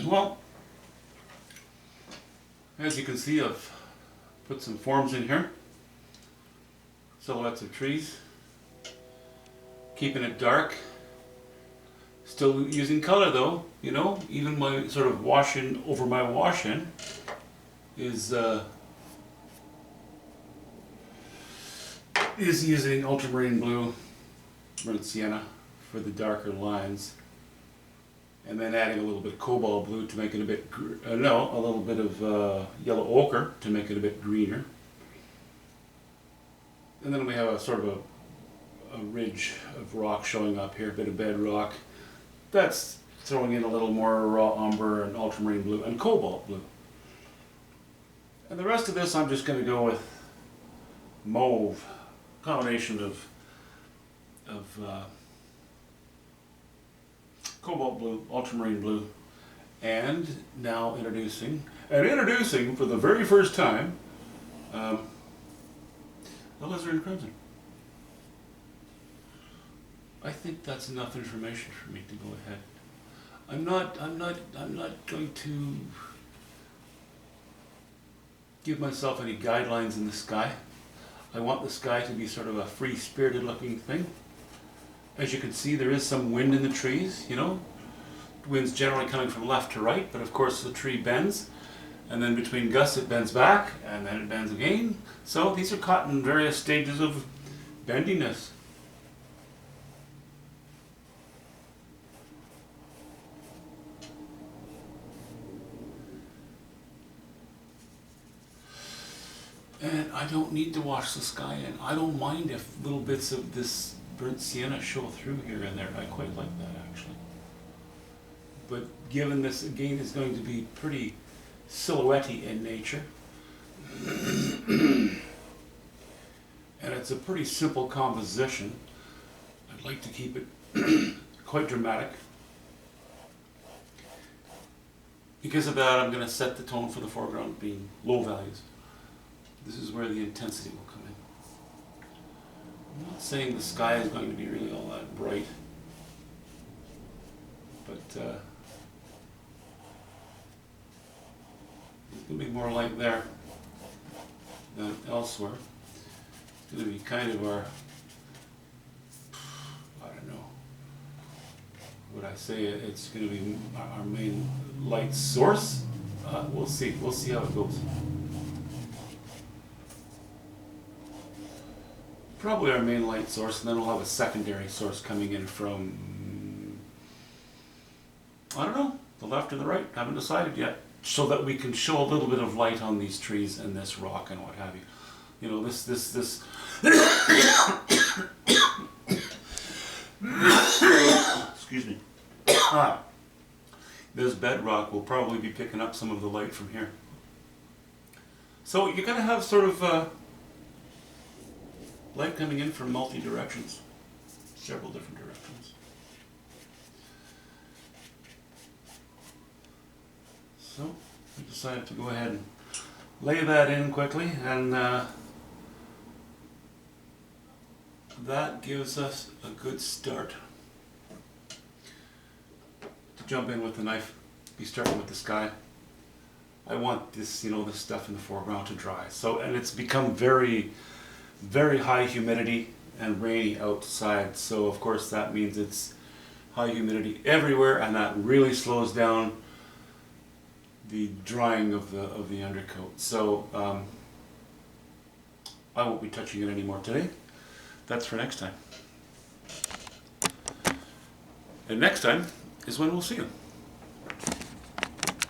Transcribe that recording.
Well, as you can see, I've put some forms in here. Silhouettes of trees. Keeping it dark. Still using color though, you know, even my sort of wash-in over my wash-in is using ultramarine blue, burnt sienna for the darker lines, and then adding a little bit of cobalt blue to make it a bit, a little bit of yellow ochre to make it a bit greener. And then we have a sort of a ridge of rock showing up here, a bit of bedrock. That's throwing in a little more raw umber and ultramarine blue and cobalt blue. And the rest of this I'm just going to go with mauve, combination of cobalt blue, ultramarine blue, and now introducing for the very first time the alizarin crimson. I think that's enough information for me to go ahead. I'm not going to give myself any guidelines in the sky. I want the sky to be sort of a free-spirited looking thing. As you can see, there is some wind in the trees, you know. The wind's generally coming from left to right, but of course the tree bends, and then between gusts it bends back, and then it bends again. So these are caught in various stages of bendiness. And I don't need to wash the sky in. I don't mind if little bits of this burnt sienna show through here and there. I quite like that actually. But given this again is going to be pretty silhouette-y in nature, and it's a pretty simple composition, I'd like to keep it quite dramatic. Because of that, I'm going to set the tone for the foreground being low values. This is where the intensity will come in. I'm not saying the sky is going to be really all that bright, but it's going to be more light there than elsewhere. It's going to be kind of our, I don't know, would I say it's going to be our main light source? We'll see how it goes. Probably our main light source, and then we'll have a secondary source coming in from, I don't know, the left or the right, haven't decided yet, so that we can show a little bit of light on these trees and this rock and what have you. You know, this excuse me. This bedrock will probably be picking up some of the light from here. So you're going to have sort of light coming in from multi-directions, several different directions. So we decided to go ahead and lay that in quickly, and that gives us a good start to jump in with the knife, be starting with the sky. I want this, you know, this stuff in the foreground to dry. So, and it's become very high humidity and rainy outside, so of course that means it's high humidity everywhere, and that really slows down the drying of the undercoat. So I won't be touching it anymore today. That's for next time. And next time is when we'll see you.